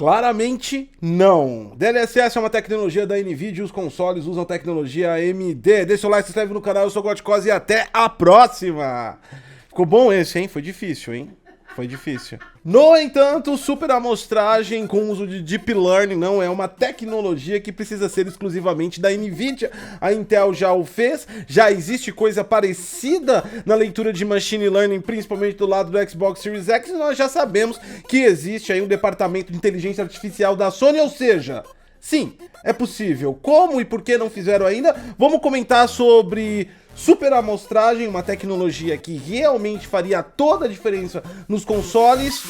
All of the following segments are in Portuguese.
Claramente não. DLSS é uma tecnologia da NVIDIA e os consoles usam tecnologia AMD. Deixa o like, se inscreve no canal, eu sou o Gotcose e até a próxima! Ficou bom esse, hein? Foi difícil, hein? Foi difícil. No entanto, super amostragem com uso de Deep Learning não é uma tecnologia que precisa ser exclusivamente da NVIDIA. A Intel já o fez, já existe coisa parecida na leitura de Machine Learning, principalmente do lado do Xbox Series X, e nós já sabemos que existe aí um departamento de inteligência artificial da Sony, ou seja, sim, é possível. Como e por que não fizeram ainda? Vamos comentar sobre super amostragem, uma tecnologia que realmente faria toda a diferença nos consoles.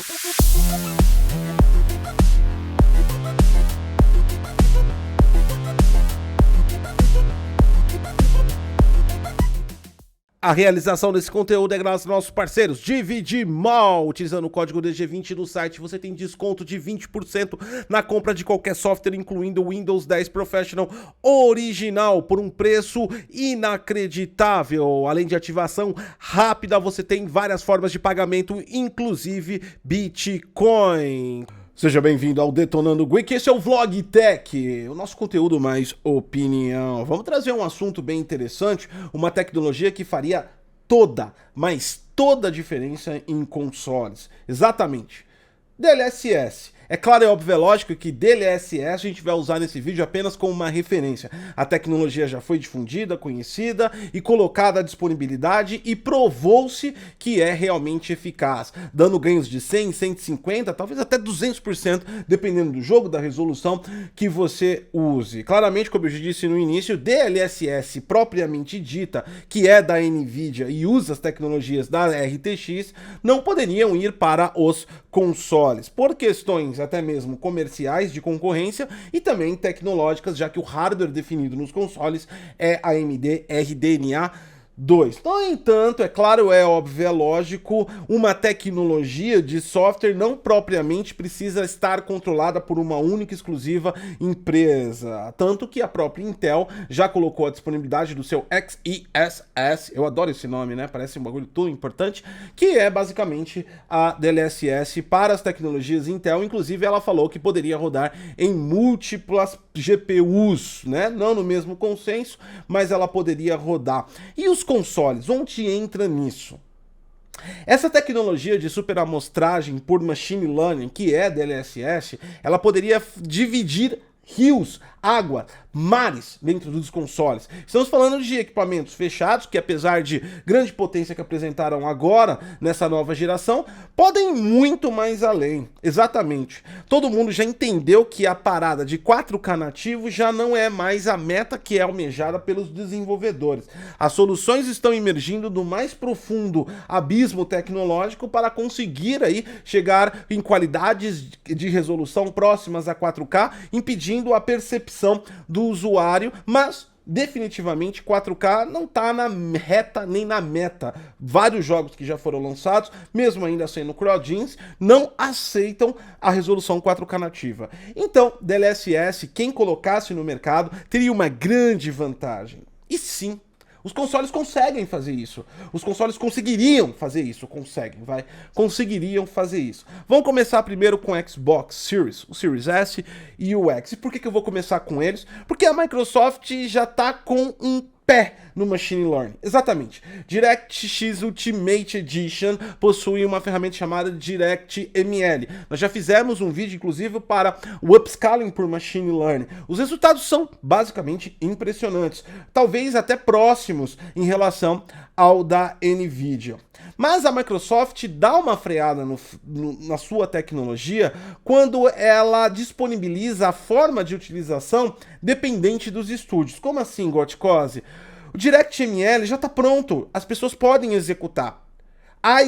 A realização desse conteúdo é graças aos nossos parceiros DVD Mall. Utilizando o código DG20 no site, você tem desconto de 20% na compra de qualquer software, incluindo o Windows 10 Professional original, por um preço inacreditável. Além de ativação rápida, você tem várias formas de pagamento, inclusive Bitcoin. Seja bem-vindo ao Detonando Geek, esse é o Vlog Tech, o nosso conteúdo mais opinião. Vamos trazer um assunto bem interessante, uma tecnologia que faria toda, mas toda a diferença em consoles. Exatamente, DLSS. É claro, é óbvio, é lógico que DLSS a gente vai usar nesse vídeo apenas como uma referência. A tecnologia já foi difundida, conhecida e colocada à disponibilidade e provou-se que é realmente eficaz, dando ganhos de 100, 150, talvez até 200%, dependendo do jogo, da resolução que você use. Claramente, como eu já disse no início, DLSS propriamente dita, que é da NVIDIA e usa as tecnologias da RTX, não poderiam ir para os consoles, por questões até mesmo comerciais de concorrência e também tecnológicas, já que o hardware definido nos consoles é AMD RDNA 2. No entanto, é claro, é óbvio, é lógico, uma tecnologia de software não propriamente precisa estar controlada por uma única exclusiva empresa. Tanto que a própria Intel já colocou a disponibilidade do seu XeSS, eu adoro esse nome, né? Parece um bagulho tão importante, que é basicamente a DLSS para as tecnologias Intel. Inclusive, ela falou que poderia rodar em múltiplas GPUs, né? Não no mesmo consenso, mas ela poderia rodar. E os consoles, onde entra nisso? Essa tecnologia de super amostragem por Machine Learning, que é DLSS, ela poderia dividir rios, água, mares dentro dos consoles. Estamos falando de equipamentos fechados, que apesar de grande potência que apresentaram agora, nessa nova geração, podem ir muito mais além. Exatamente. Todo mundo já entendeu que a parada de 4K nativo já não é mais a meta que é almejada pelos desenvolvedores. As soluções estão emergindo do mais profundo abismo tecnológico para conseguir aí chegar em qualidades de resolução próximas a 4K, impedindo a percepção do usuário, mas definitivamente 4K não está na reta nem na meta. Vários jogos que já foram lançados, mesmo ainda sendo CryEngines, não aceitam a resolução 4K nativa. Então, DLSS, quem colocasse no mercado, teria uma grande vantagem. E sim, os consoles conseguem fazer isso. Os consoles conseguiriam fazer isso. Conseguiriam fazer isso. Vamos começar primeiro com o Xbox Series, o Series S e o X. E por que eu vou começar com eles? Porque a Microsoft já tá com um pé no Machine Learning. Exatamente. DirectX Ultimate Edition possui uma ferramenta chamada DirectML. Nós já fizemos um vídeo, inclusive, para o Upscaling por Machine Learning. Os resultados são basicamente impressionantes, talvez até próximos em relação ao da NVIDIA. Mas a Microsoft dá uma freada na sua tecnologia quando ela disponibiliza a forma de utilização dependente dos estúdios. Como assim, Gotcose? O DirectML já está pronto, as pessoas podem executar.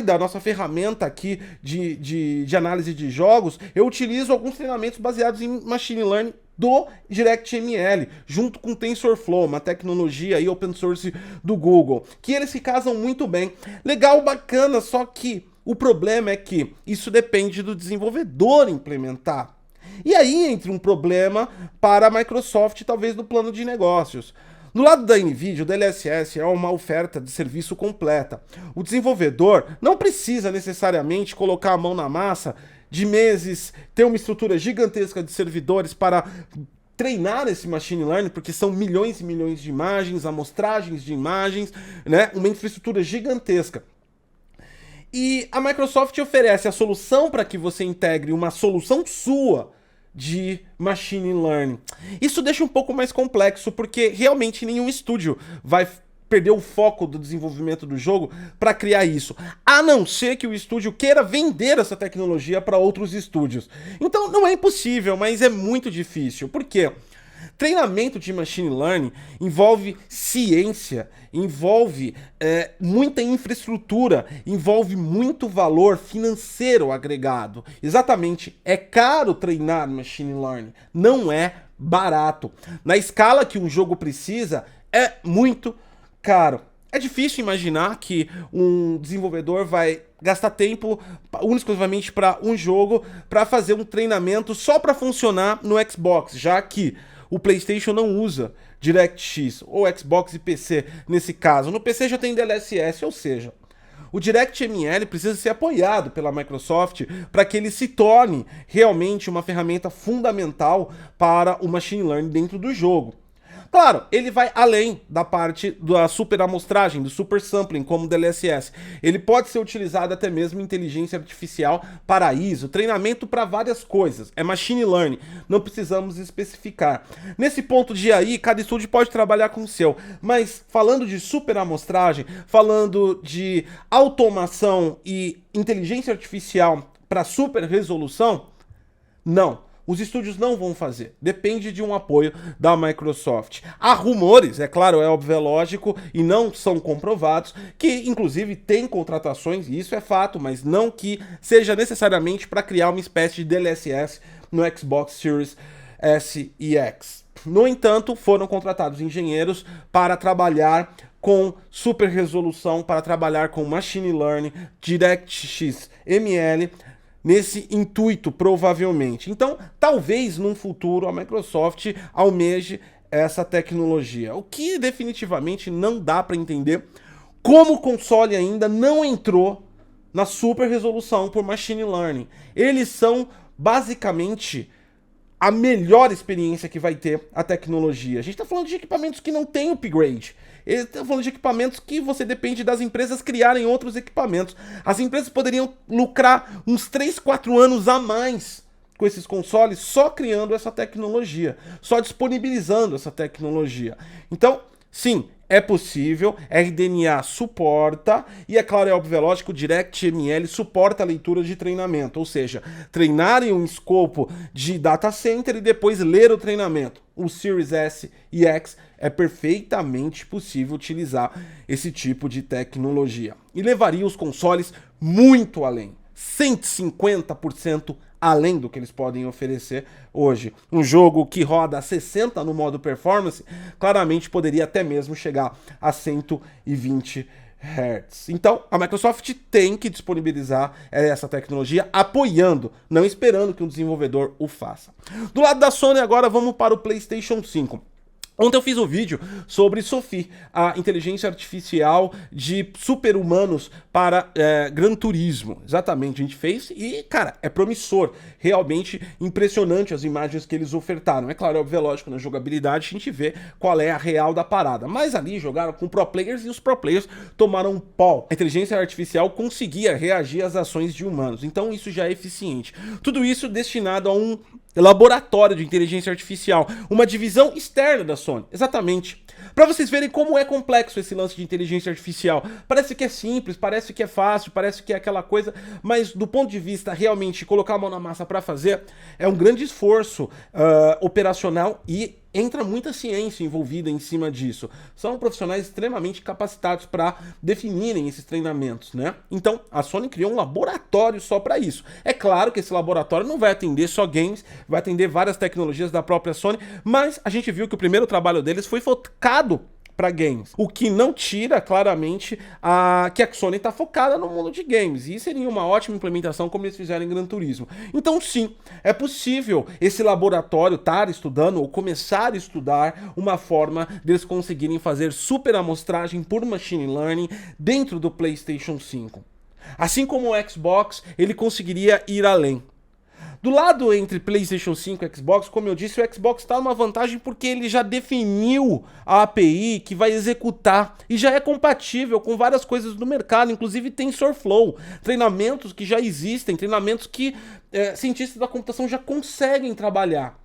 Da nossa ferramenta aqui de análise de jogos, eu utilizo alguns treinamentos baseados em Machine Learning do DirectML, junto com TensorFlow, uma tecnologia aí open source do Google, que eles se casam muito bem. Legal, bacana, só que o problema é que isso depende do desenvolvedor implementar. E aí entra um problema para a Microsoft, talvez no plano de negócios. Do lado da NVIDIA, o DLSS é uma oferta de serviço completa. O desenvolvedor não precisa necessariamente colocar a mão na massa de meses, ter uma estrutura gigantesca de servidores para treinar esse machine learning, porque são milhões e milhões de imagens, amostragens de imagens, né? Uma infraestrutura gigantesca. E a Microsoft oferece a solução para que você integre uma solução sua de machine learning. Isso deixa um pouco mais complexo, porque realmente nenhum estúdio vai perder o foco do desenvolvimento do jogo para criar isso, a não ser que o estúdio queira vender essa tecnologia para outros estúdios. Então não é impossível, mas é muito difícil. Por quê? Treinamento de machine learning envolve ciência, envolve muita infraestrutura, envolve muito valor financeiro agregado. Exatamente, é caro treinar machine learning, não é barato. Na escala que um jogo precisa, é muito caro. É difícil imaginar que um desenvolvedor vai gastar tempo exclusivamente para um jogo para fazer um treinamento só para funcionar no Xbox, já que o PlayStation não usa DirectX, ou Xbox e PC nesse caso. No PC já tem DLSS, ou seja, o DirectML precisa ser apoiado pela Microsoft para que ele se torne realmente uma ferramenta fundamental para o machine learning dentro do jogo. Claro, ele vai além da parte da super amostragem, do super sampling, como o DLSS. Ele pode ser utilizado até mesmo em inteligência artificial para ISO, treinamento para várias coisas. É machine learning, não precisamos especificar. Nesse ponto de AI, cada estúdio pode trabalhar com o seu. Mas falando de super amostragem, falando de automação e inteligência artificial para super resolução, não. Os estúdios não vão fazer, depende de um apoio da Microsoft. Há rumores, é claro, é óbvio, é lógico, e não são comprovados, que inclusive tem contratações, e isso é fato, mas não que seja necessariamente para criar uma espécie de DLSS no Xbox Series S e X. No entanto, foram contratados engenheiros para trabalhar com super resolução, para trabalhar com machine learning, DirectX ML, nesse intuito, provavelmente. Então, talvez num futuro a Microsoft almeje essa tecnologia. O que definitivamente não dá para entender como o console ainda não entrou na super resolução por machine learning. Eles são basicamente a melhor experiência que vai ter a tecnologia. A gente está falando de equipamentos que não tem upgrade. Estamos falando de equipamentos que você depende das empresas criarem outros equipamentos. As empresas poderiam lucrar uns 3, 4 anos a mais com esses consoles só criando essa tecnologia, só disponibilizando essa tecnologia. Então, sim, é possível, RDNA suporta, e é claro, é óbvio, é lógico, o DirectML suporta a leitura de treinamento, ou seja, treinar em um escopo de data center e depois ler o treinamento. O Series S e X é perfeitamente possível utilizar esse tipo de tecnologia. E levaria os consoles muito além, 150% além do que eles podem oferecer hoje. Um jogo que roda a 60 no modo performance, claramente poderia até mesmo chegar a 120 Hz. Então, a Microsoft tem que disponibilizar essa tecnologia, apoiando, não esperando que um desenvolvedor o faça. Do lado da Sony, agora vamos para o PlayStation 5. Ontem eu fiz um vídeo sobre Sophie, a inteligência artificial de super-humanos para Gran Turismo. Exatamente, a gente fez e, cara, é promissor. Realmente impressionante as imagens que eles ofertaram. É claro, é óbvio, lógico, na jogabilidade a gente vê qual é a real da parada. Mas ali jogaram com pro players e os pro players tomaram um pau. A inteligência artificial conseguia reagir às ações de humanos. Então isso já é eficiente. Tudo isso destinado a um laboratório de inteligência artificial, uma divisão externa da Sony, exatamente. Para vocês verem como é complexo esse lance de inteligência artificial. Parece que é simples, parece que é fácil, parece que é aquela coisa, mas do ponto de vista realmente colocar a mão na massa para fazer, é um grande esforço operacional e entra muita ciência envolvida em cima disso. São profissionais extremamente capacitados para definirem esses treinamentos, né? Então, a Sony criou um laboratório só para isso. É claro que esse laboratório não vai atender só games, vai atender várias tecnologias da própria Sony, mas a gente viu que o primeiro trabalho deles foi focado para games, o que não tira claramente que a Sony está focada no mundo de games, e seria uma ótima implementação como eles fizeram em Gran Turismo. Então sim, é possível esse laboratório estar estudando ou começar a estudar uma forma deles conseguirem fazer super amostragem por machine learning dentro do PlayStation 5. Assim como o Xbox, ele conseguiria ir além. Do lado entre PlayStation 5 e Xbox, como eu disse, o Xbox está numa vantagem porque ele já definiu a API que vai executar e já é compatível com várias coisas do mercado, inclusive TensorFlow, treinamentos que já existem, treinamentos que cientistas da computação já conseguem trabalhar.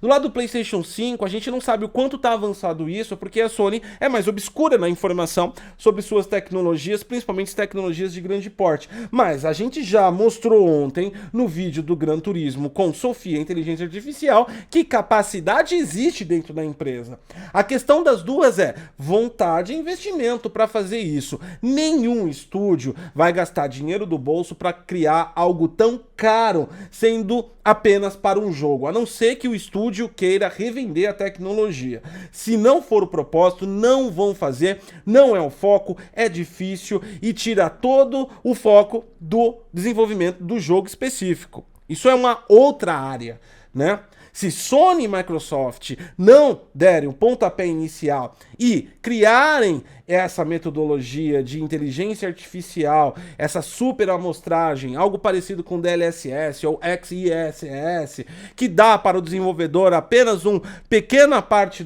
Do lado do PlayStation 5, a gente não sabe o quanto está avançado isso, porque a Sony é mais obscura na informação sobre suas tecnologias, principalmente tecnologias de grande porte. Mas a gente já mostrou ontem, no vídeo do Gran Turismo com Sofia Inteligência Artificial, que capacidade existe dentro da empresa. A questão das duas é vontade e investimento para fazer isso. Nenhum estúdio vai gastar dinheiro do bolso para criar algo tão caro, sendo apenas para um jogo, a não ser que o estúdio queira revender a tecnologia. Se não for o propósito, não vão fazer, não é o foco, é difícil e tira todo o foco do desenvolvimento do jogo específico. Isso é uma outra área, né? Se Sony e Microsoft não derem o pontapé inicial e criarem essa metodologia de inteligência artificial, essa super amostragem, algo parecido com DLSS ou XISS, que dá para o desenvolvedor apenas uma pequena parte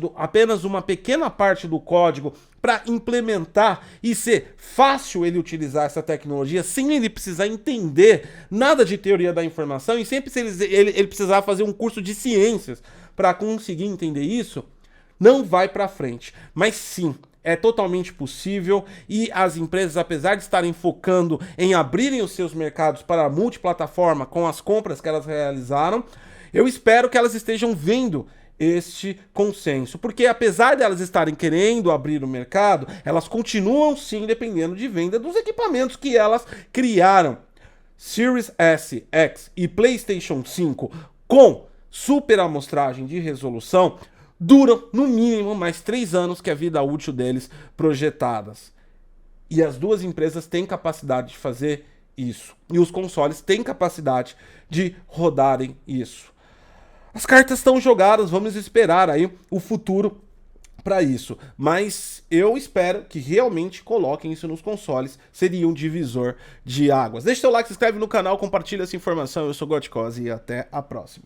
do código para implementar e ser fácil ele utilizar essa tecnologia sem ele precisar entender nada de teoria da informação e sempre ele precisar fazer um curso de ciências para conseguir entender isso, não vai para frente. Mas sim, é totalmente possível e as empresas, apesar de estarem focando em abrirem os seus mercados para a multiplataforma com as compras que elas realizaram, eu espero que elas estejam vendo este consenso, porque apesar de elas estarem querendo abrir o mercado, elas continuam sim dependendo de venda dos equipamentos que elas criaram. Series S, X e PlayStation 5 com super amostragem de resolução duram no mínimo mais 3 anos que a vida útil deles projetadas. E as duas empresas têm capacidade de fazer isso. E os consoles têm capacidade de rodarem isso. As cartas estão jogadas, vamos esperar aí o futuro para isso. Mas eu espero que realmente coloquem isso nos consoles, seria um divisor de águas. Deixa seu like, se inscreve no canal, compartilha essa informação. Eu sou Gotkos e até a próxima.